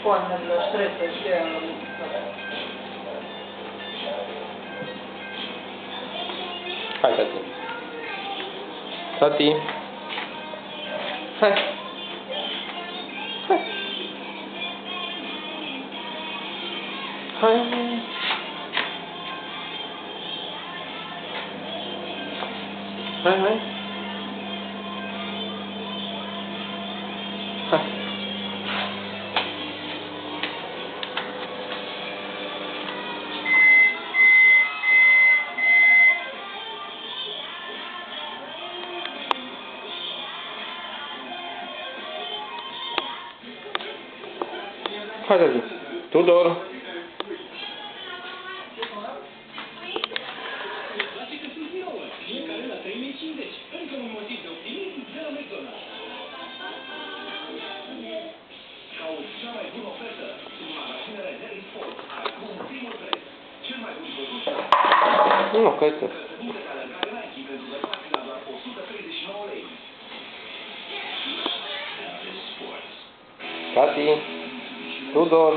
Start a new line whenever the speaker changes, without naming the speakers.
cornerilor și trebuie să fie
Hai, tati. Tati. Hai. Hai. Hai. Hai, hai. Hai. Hai, tati. Tudor.
Încă un motiv de optimism de la McDonald's. Cauți cea mai bună ofertă în magazinele Nelly Sport. Acum primul preț. Cel mai bun produs.
Nu, că este.
Încălțăminte de alergare Nike pentru bărbați la doar 139 lei.
Tati. Tudor.